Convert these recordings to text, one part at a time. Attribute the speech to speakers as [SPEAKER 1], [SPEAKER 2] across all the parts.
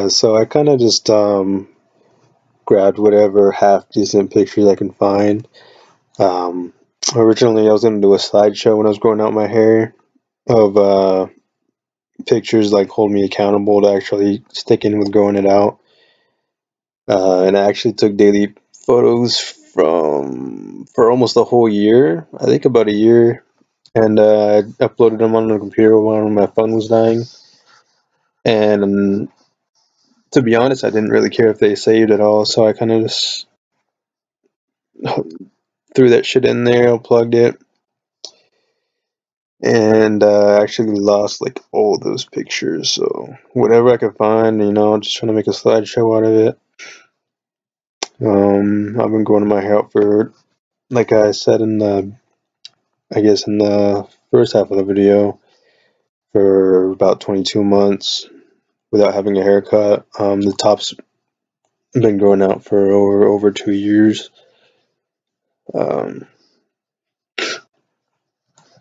[SPEAKER 1] So I kind of just grabbed whatever half decent pictures I can find. Originally I was gonna do a slideshow when I was growing out my hair of pictures like hold me accountable to actually sticking with growing it out. And I actually took daily photos for almost a whole year. I think about a year, and I uploaded them on the computer when my phone was dying. And to be honest, I didn't really care if they saved at all, so I kind of just threw that shit in there, unplugged it, and actually lost like all those pictures. So whatever I could find, just trying to make a slideshow out of it. I've been growing my hair out for, like I said in the first half of the video, for about 22 months without having a haircut. The top's been growing out for over 2 years.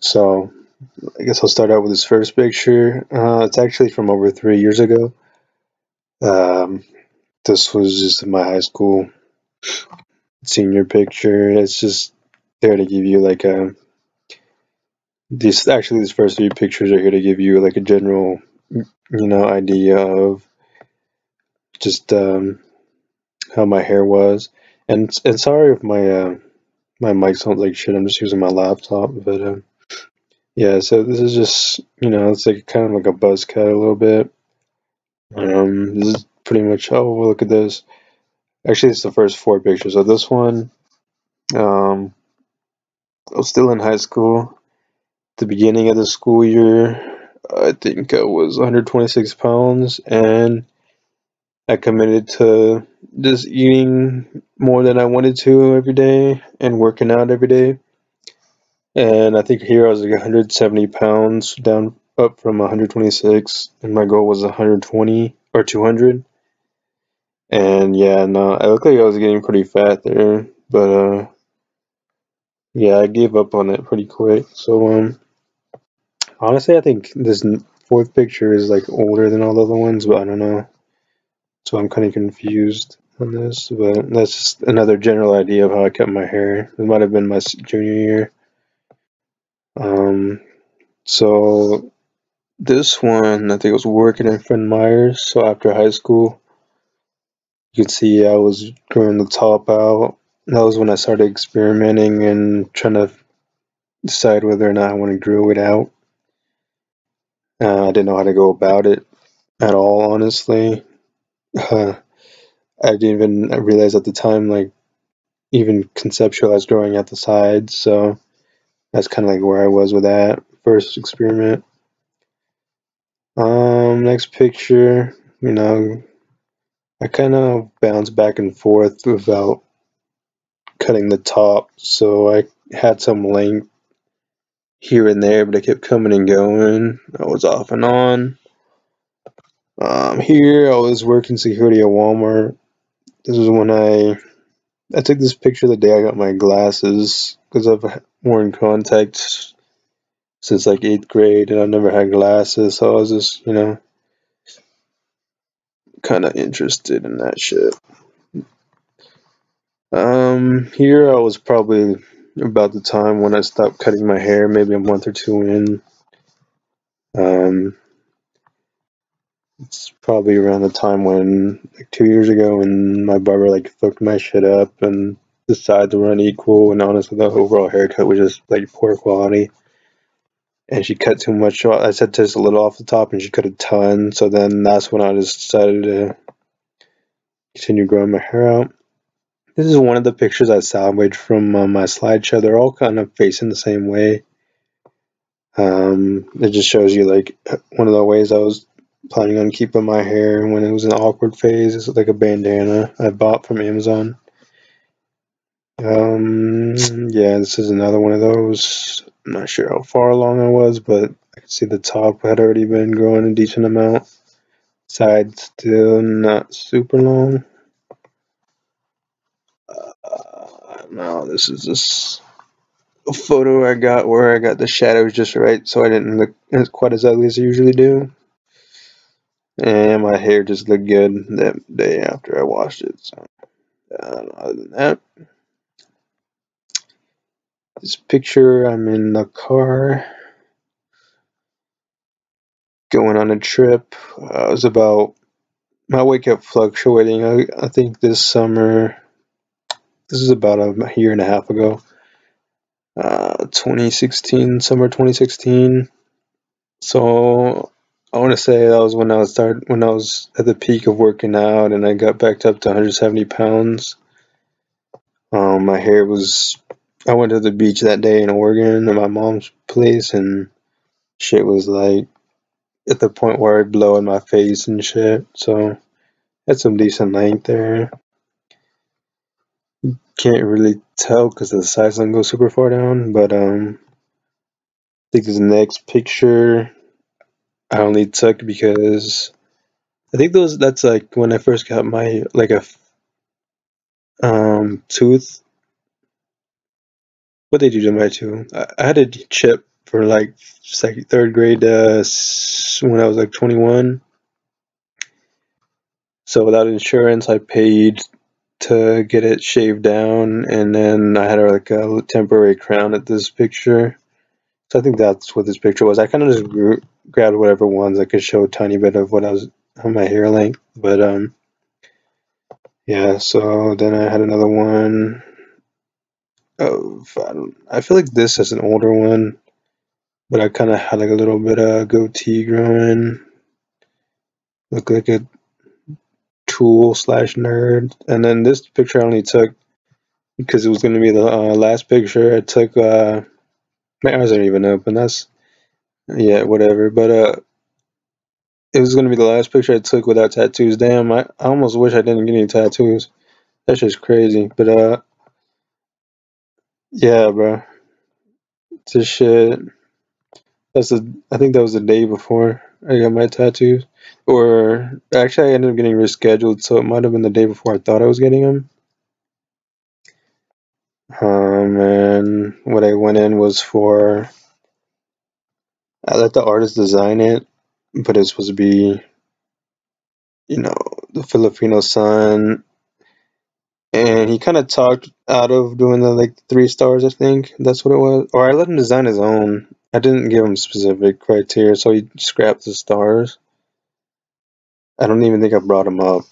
[SPEAKER 1] So I guess I'll start out with this first picture. It's actually from over 3 years ago. This was just in my high school senior picture. It's just there to give you like these first three pictures are here to give you like a general, idea of just how my hair was. And sorry if my mic sounds like shit. I'm just using my laptop, but yeah. So this is just it's like kind of like a buzz cut a little bit. This is pretty much. Oh, well, look at this. Actually, it's the first four pictures. So this one, I was still in high school. The beginning of the school year, I think I was 126 pounds, and I committed to just eating more than I wanted to every day and working out every day. And I think here I was like 170 pounds down, up from 126, and my goal was 120 or 200. And yeah, no, I looked like I was getting pretty fat there, but yeah, I gave up on it pretty quick. So honestly, I think this fourth picture is like older than all the other ones, but I don't know. So I'm kind of confused on this, but that's just another general idea of how I cut my hair. It might have been my junior year. So this one, I think I was working at Fred Meyer's. So after high school, you can see I was growing the top out. That was when I started experimenting and trying to decide whether or not I want to grow it out. I didn't know how to go about it at all, honestly. I didn't even realize at the time, like, even conceptualize growing out the sides. So that's kind of like where I was with that first experiment. Next picture, I kind of bounce back and forth without cutting the top, so I had some length here and there, but it kept coming and going. I was off and on. Here I was working security at Walmart. This is when I took this picture the day I got my glasses, because I've worn contacts since like 8th grade and I've never had glasses, so I was just, kind of interested in that shit. Here I was probably about the time when I stopped cutting my hair, maybe a month or two in. It's probably around the time when, like 2 years ago, when my barber like fucked my shit up and the sides were unequal, and honestly the overall haircut was just like poor quality. And she cut too much. I said just a little off the top, and she cut a ton. So then that's when I just decided to continue growing my hair out. This is one of the pictures I salvaged from my slideshow. They're all kind of facing the same way. It just shows you like one of the ways I was planning on keeping my hair when it was an awkward phase. It's like a bandana I bought from Amazon. Yeah, this is another one of those. I'm not sure how far along I was, but I could see the top had already been growing a decent amount. Side still not super long. No, this is just a photo I got where I got the shadows just right, so I didn't look quite as ugly as I usually do. and my hair just looked good that day after I washed it. So other than that, this picture, I'm in the car going on a trip. It was about my weight kept fluctuating. I think this summer, this is about a year and a half ago, 2016, summer 2016. So I want to say that was when I was at the peak of working out, and I got back up to 170 pounds. My hair was. I went to the beach that day in Oregon at my mom's place, and shit was like at the point where I'd blow in my face and shit. So had some decent length there. Can't really tell because the size doesn't go super far down, but I think this next picture I only took because I think that's like when I first got my like a tooth. What they do to my tooth? I had a chip for like second, third grade when I was like 21. So without insurance, I paid to get it shaved down, and then I had like a temporary crown at this picture. So I think that's what this picture was. I kind of just grabbed whatever ones I could show a tiny bit of what I was on my hair length, but yeah. So then I had another one of I feel like this is an older one, but I kind of had like a little bit of goatee growing, look like a tool slash nerd. And then this picture I only took because it was going to be the last picture I took. My eyes aren't even open. That's yeah, whatever. But it was going to be the last picture I took without tattoos. Damn, I almost wish I didn't get any tattoos. That's just crazy. But yeah, bro. This shit. I think that was the day before I got my tattoos. Or actually, I ended up getting rescheduled, so it might have been the day before I thought I was getting them. And what I went in was for. I let the artist design it, but it's supposed to be, the Filipino sun. And he kind of talked out of doing the like 3 stars, I think. That's what it was. Or I let him design his own. I didn't give him specific criteria, so he scrapped the stars. I don't even think I brought him up.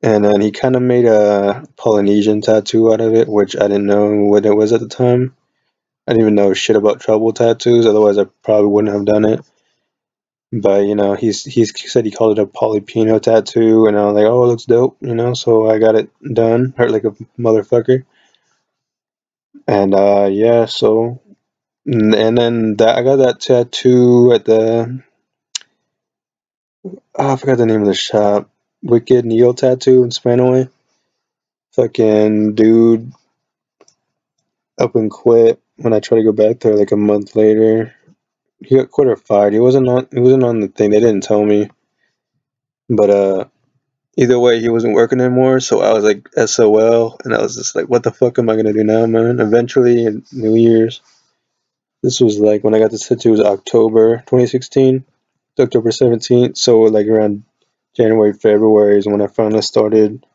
[SPEAKER 1] And then he kind of made a Polynesian tattoo out of it, which I didn't know what it was at the time. I didn't even know shit about tribal tattoos, otherwise I probably wouldn't have done it. But he said he called it a Polypino tattoo, and I was like, oh, it looks dope, so I got it done. Hurt like a motherfucker. And yeah, so and then I got that tattoo at the I forgot the name of the shop. Wicked Neo Tattoo in Spanaway. Fucking dude up and quit when I tried to go back there like a month later. He got quit or fired. He wasn't on the thing. They didn't tell me. But either way, he wasn't working anymore, so I was like SOL, and I was just like, what the fuck am I gonna do now, man? Eventually in New Year's. This was like when I got this tattoo was October 2016. October 17th, so like around January, February is when I finally started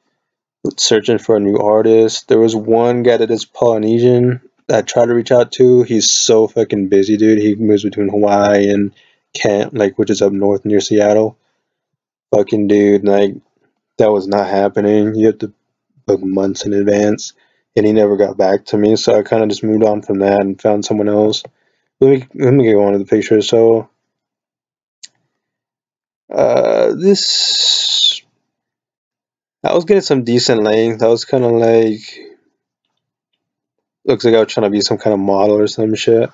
[SPEAKER 1] searching for a new artist. There was one guy that is Polynesian that I tried to reach out to. He's so fucking busy, dude. He moves between Hawaii and Kent, like, which is up north near Seattle. Fucking dude, like, that was not happening. You have to book months in advance, and he never got back to me, so I kind of just moved on from that and found someone else. Let me go on to the picture. So this I was getting some decent length. I was kind of like, looks like I was trying to be some kind of model or some shit.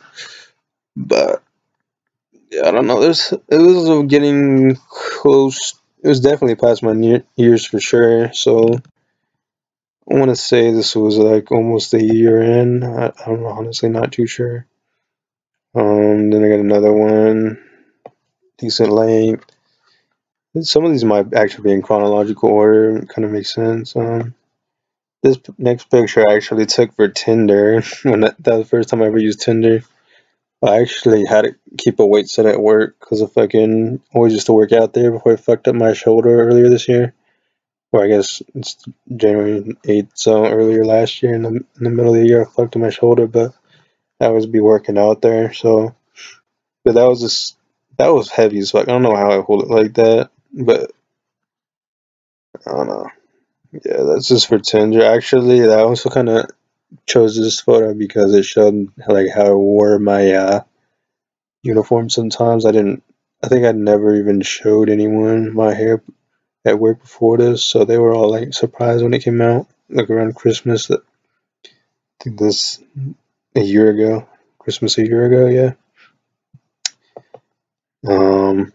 [SPEAKER 1] But yeah, I don't know. It was getting close. It was definitely past my years for sure. So I want to say this was like almost a year in. I'm honestly not too sure. Then I got another one, decent length. Some of these might actually be in chronological order. It kind of makes sense. This next picture I actually took for Tinder when that was the first time I ever used Tinder. I actually had to keep a weight set at work because I fucking always used to work out there before I fucked up my shoulder earlier this year. Or I guess it's January 8th, so earlier last year in the middle of the year I fucked up my shoulder, but I always be working out there, so. But that was heavy as fuck. I don't know how I hold it like that, but I don't know. Yeah, that's just for Tinder. Actually, I also kind of chose this photo because it showed like how I wore my uniform sometimes. I think I'd never even showed anyone my hair at work before this, so they were all like surprised when it came out, like around Christmas. I think this a year ago, Christmas a year ago, yeah. Um,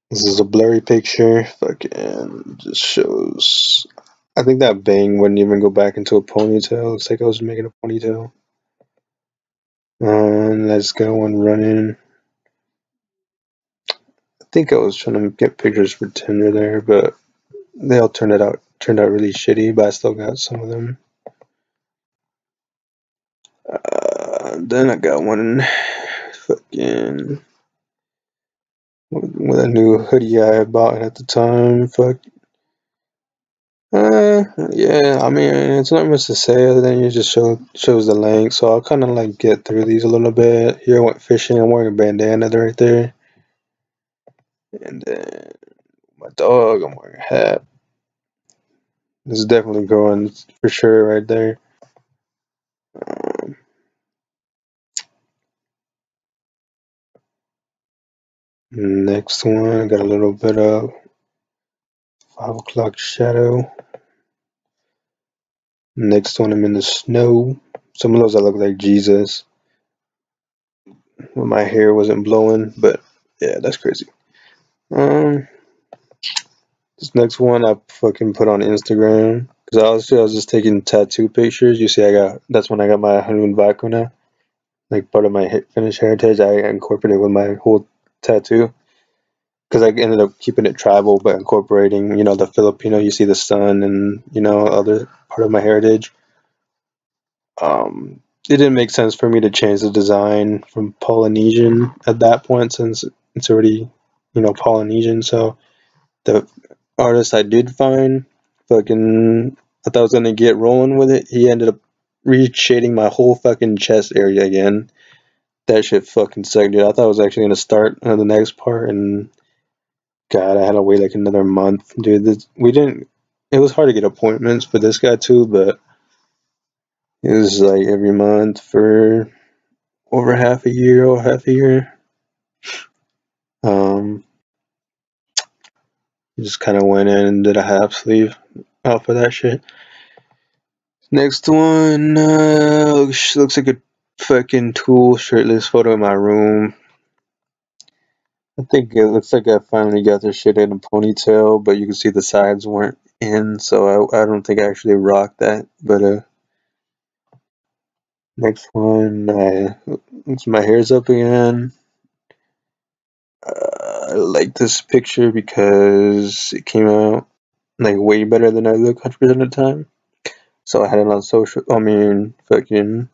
[SPEAKER 1] this is a blurry picture. Fucking just shows. I think that bang wouldn't even go back into a ponytail. Looks like I was making a ponytail. Let's go one running. I think I was trying to get pictures for Tinder there, but they all turned out really shitty. But I still got some of them. Then I got one fucking with a new hoodie I had bought at the time. Fuck. Yeah. I mean, it's not much to say other than you just shows the length. So I'll kind of like get through these a little bit. Here I went fishing. I'm wearing a bandana right there, and then my dog. I'm wearing a hat. This is definitely growing for sure right there. Next one, I got a little bit of 5 o'clock shadow. Next one, I'm in the snow. Some of those I look like Jesus when my hair wasn't blowing, but yeah, that's crazy. Um, this next one I fucking put on Instagram because I was just taking tattoo pictures. You see, that's when I got my honeymoon vodka now. Like part of my Finnish heritage, I incorporated with my whole tattoo because I ended up keeping it tribal, but incorporating, the Filipino. You see the sun and other part of my heritage. It didn't make sense for me to change the design from Polynesian at that point since it's already, Polynesian. So the artist I did find, fucking, I thought I was gonna get rolling with it. He ended up reshading my whole fucking chest area again. That shit fucking sucked, dude. I thought I was actually gonna start the next part, and God, I had to wait like another month, dude. We didn't. It was hard to get appointments for this guy too, but it was like every month for over half a year or half a year. Um, just kind of went in and did a half sleeve out for that shit. Next one looks like a fucking Tool shirtless photo in my room. I think it looks like I finally got this shit in a ponytail, but you can see the sides weren't in, so I don't think I actually rocked that. But next one, my hair's up again. I like this picture because it came out like way better than I look 100% of the time. So I had it on fucking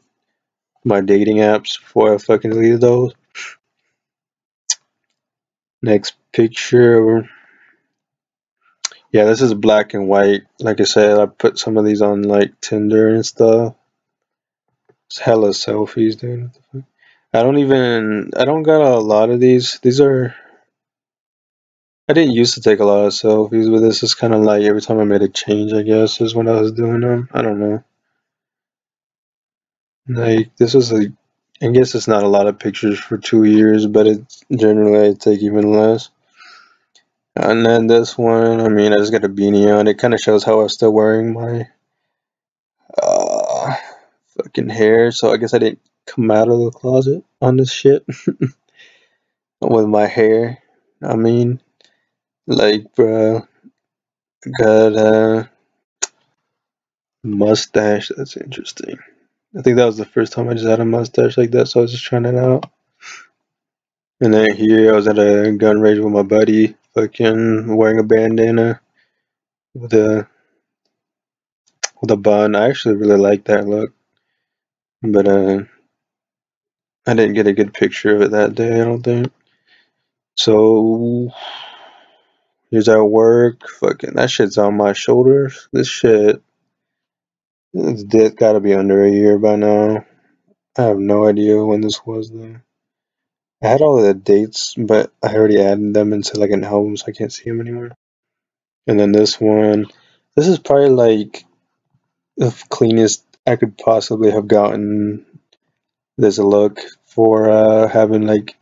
[SPEAKER 1] my dating apps before I fucking deleted those. Next picture. Yeah, this is black and white. Like I said, I put some of these on like Tinder and stuff. It's hella selfies, dude. I don't got a lot of these. I didn't used to take a lot of selfies, but this is kind of like every time I made a change, I guess, is when I was doing them. I don't know. Like, I guess it's not a lot of pictures for 2 years, but it's generally I take even less. And then this one, I just got a beanie on. It kind of shows how I'm still wearing my uh, fucking hair. So I guess I didn't come out of the closet on this shit with my hair. I mean, like, bro, got a mustache. That's interesting. I think that was the first time I just had a mustache like that, so I was just trying it out. And then here I was at a gun range with my buddy, fucking wearing a bandana with a bun. I actually really like that look, but I didn't get a good picture of it that day, I don't think. So here's our work. Fucking that shit's on my shoulders. This shit, it's gotta be under a year by now. I have no idea when this was though. I had all of the dates, but I already added them into like an album, so I can't see them anymore. And then this one, this is probably like the cleanest I could possibly have gotten this look for having like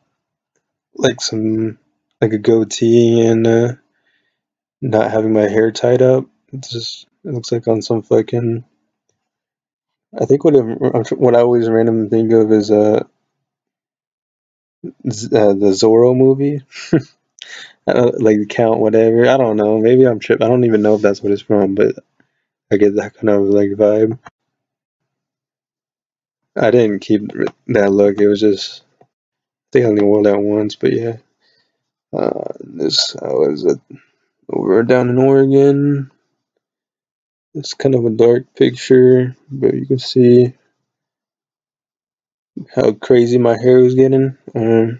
[SPEAKER 1] some like a goatee and not having my hair tied up. It looks like on some fucking. I think what I always randomly think of is the Zorro movie. I don't, like Count whatever. I don't know. Maybe I'm tripping. I don't even know if that's what it's from, but I get that kind of like vibe. I didn't keep that look. It was just I think I only wore that once, but yeah. This I was over down in Oregon. It's kind of a dark picture, but you can see how crazy my hair was getting, and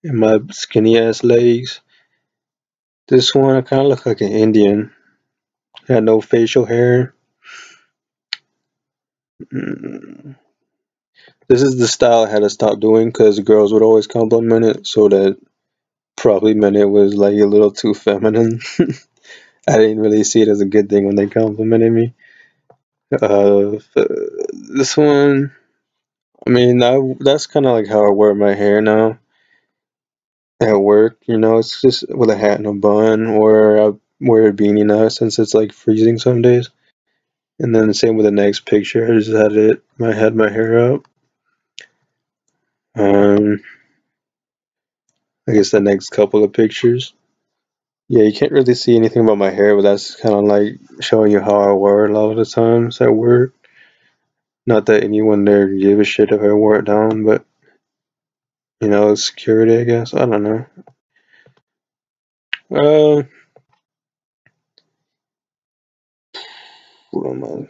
[SPEAKER 1] my skinny ass legs. This one I kind of look like an Indian. Had no facial hair. Mm. This is the style I had to stop doing because girls would always compliment it, so that probably meant it was like a little too feminine. I didn't really see it as a good thing when they complimented me. This one, I mean, that's kind of like how I wear my hair now at work. You know, it's just with a hat and a bun, or I wear a beanie now since it's like freezing some days. And then the same with the next picture. I just had my hair up. Um, I guess the next couple of pictures. Yeah, you can't really see anything about my hair, but that's kind of like showing you how I wear it a lot of the times at work. Not that anyone there gave a shit if I wore it down, but you know, security, I guess. I don't know. Uh, what am I?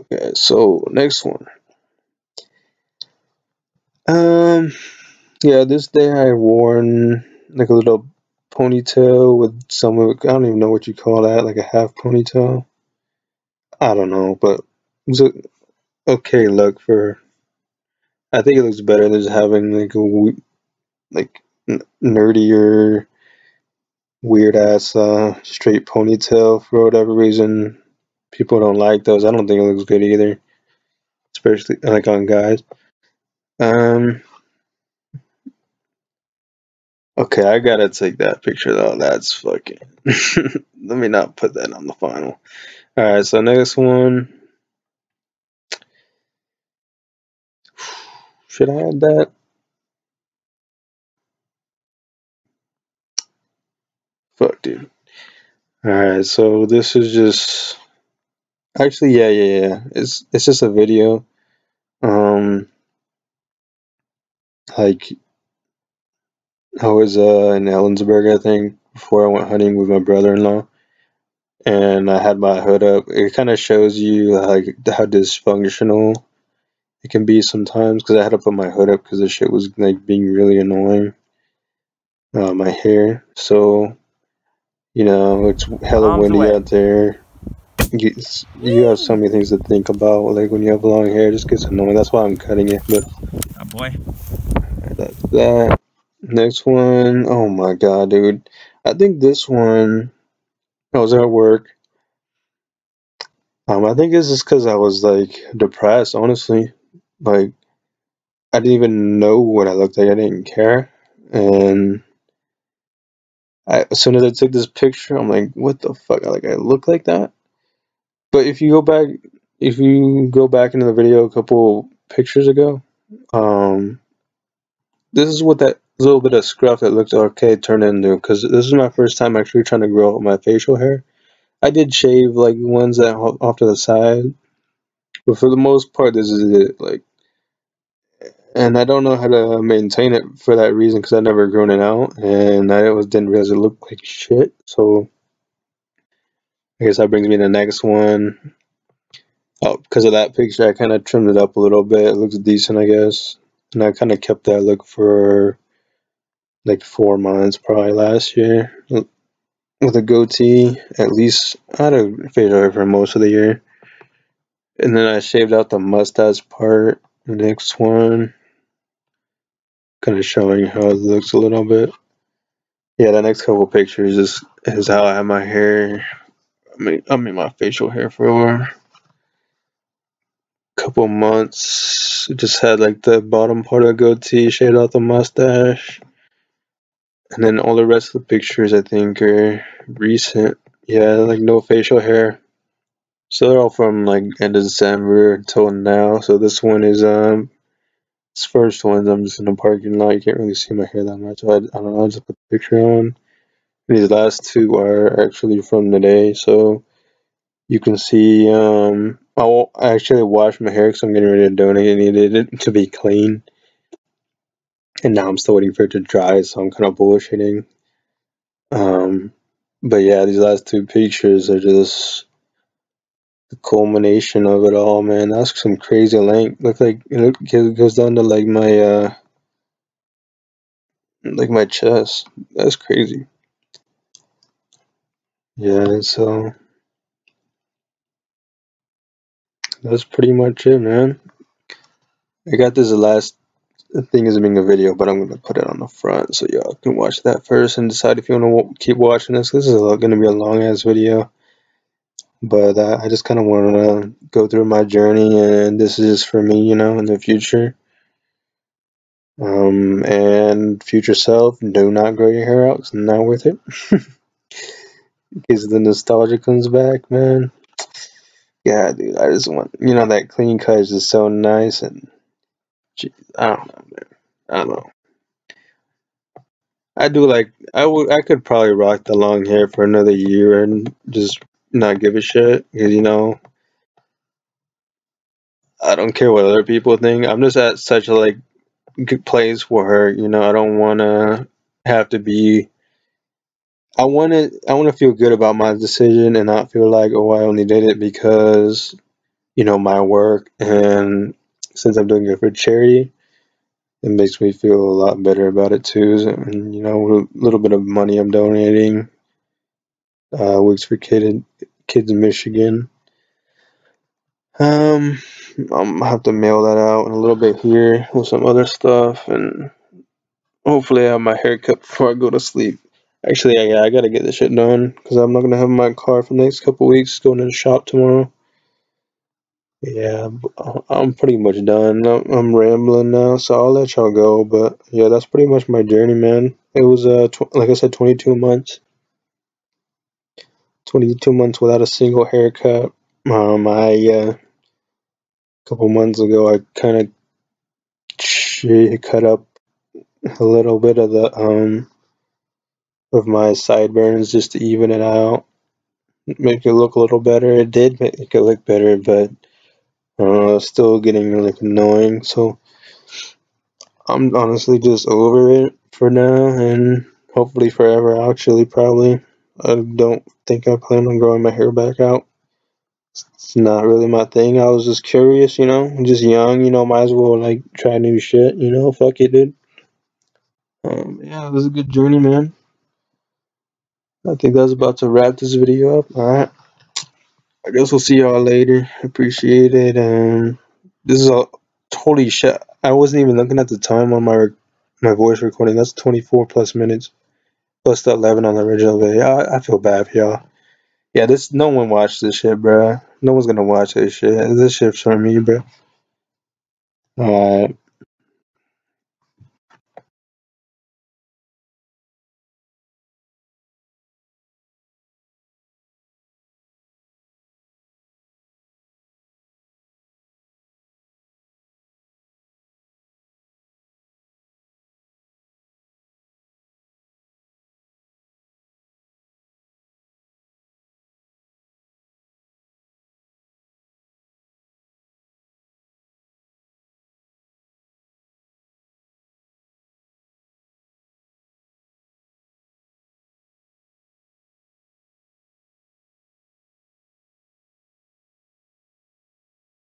[SPEAKER 1] Okay, so next one. Um, yeah, this day I worn like a little ponytail with some of I don't even know what you call that, like a half ponytail. I don't know, but it's a okay look for. I think it looks better than just having like like nerdier, weird ass straight ponytail for whatever reason. People don't like those. I don't think it looks good either, especially like on guys. Um, okay, I gotta take that picture though. That's fucking. Let me not put that on the final. All right, so next one. Should I add that? Fuck, dude. All right, so this is just actually, yeah. It's just a video. Um, like I was in Ellensburg, I think, before I went hunting with my brother-in-law, and I had my hood up. It kind of shows you like how dysfunctional it can be sometimes because I had to put my hood up because the shit was like being really annoying. My hair, so you know it's hella
[SPEAKER 2] Arms
[SPEAKER 1] windy
[SPEAKER 2] away.
[SPEAKER 1] out there. You have so many things to think about, like when you have long hair, it just gets annoying. That's why I'm cutting it. But
[SPEAKER 2] Oh boy.
[SPEAKER 1] that's that. Next one, oh my god, dude. I think this one. I was at work. I think it's just because I was like depressed, honestly. Like I didn't even know what I looked like. I didn't care. And as soon as I took this picture, I'm like, what the fuck? Like I look like that? But if you go back into the video a couple pictures ago, um, this is what that little bit of scruff that looked okay turned into. Because this is my first time actually trying to grow out my facial hair. I did shave like ones that off to the side, but for the most part, this is it. Like, and I don't know how to maintain it for that reason because I never grown it out, and didn't realize it looked like shit. So I guess that brings me to the next one. Oh, because of that picture, I kind of trimmed it up a little bit. It looks decent, I guess. And I kind of kept that look for like 4 months, probably last year, with a goatee. At least I had a facial hair for most of the year. And then I shaved out the mustache part. The next one, kind of showing how it looks a little bit. Yeah, the next couple pictures is how I have my hair. I mean my facial hair for a couple months. Just had like the bottom part of the goatee, shaved out the mustache. And then all the rest of the pictures I think are recent. Yeah, like no facial hair. So they're all from like end of December until now. So this one is this first one's I'm just in a parking lot. You can't really see my hair that much. I don't know, I just put the picture on. These last two are actually from today, so you can see I actually washed my hair because I'm getting ready to donate it. I needed it to be clean. And now I'm still waiting for it to dry, so I'm kind of bullshitting. But yeah, these last two pictures are just the culmination of it all, man. That's some crazy length. Look like it goes down to like my chest. That's crazy. Yeah, so that's pretty much it, man. I got this last thing is being a video, but I'm gonna put it on the front so y'all can watch that first and decide if you want to keep watching this. This is gonna be a long ass video. But I just kind of want to go through my journey, and this is just for me, you know, in the future. And future self, do not grow your hair out. It's not worth it. Because the nostalgia comes back, man. Yeah, dude, I just want, you know, that clean cut is just so nice. And geez, I don't know, man. I don't know. I do like, I could probably rock the long hair for another year and just not give a shit. Because, you know, I don't care what other people think. I'm just at such a, like, good place where, you know, I don't want to have to be. I want to feel good about my decision and not feel like, oh, I only did it because, you know, my work, and since I'm doing it for charity, it makes me feel a lot better about it too. And you know, a little bit of money I'm donating, Weeks for Kids in Michigan. I'm gonna have to mail that out in a little bit here with some other stuff, and hopefully I have my hair cut before I go to sleep. Actually, yeah, I gotta get this shit done because I'm not gonna have my car for the next couple weeks. Going to the shop tomorrow. Yeah, I'm pretty much done. I'm rambling now, so I'll let y'all go. But yeah, that's pretty much my journey, man. It was like I said, 22 months. 22 months without a single haircut. I a couple months ago, I kind of cut up a little bit of my sideburns just to even it out, make it look a little better. It did make it look better, but still getting like annoying. So I'm honestly just over it for now, and hopefully forever. Actually, probably. I don't think I plan on growing my hair back out. It's not really my thing. I was just curious, you know, I'm just young, you know, might as well like try new shit, you know. Fuck it, dude. Yeah, it was a good journey, man. I think that's about to wrap this video up. All right. I guess we'll see y'all later. Appreciate it. This is a holy shit. I wasn't even looking at the time on my voice recording. That's 24 plus minutes plus the 11 on the original video. I feel bad for y'all. Yeah, no one watched this shit, bro. No one's gonna watch this shit. This shit's for me, bro. Alright.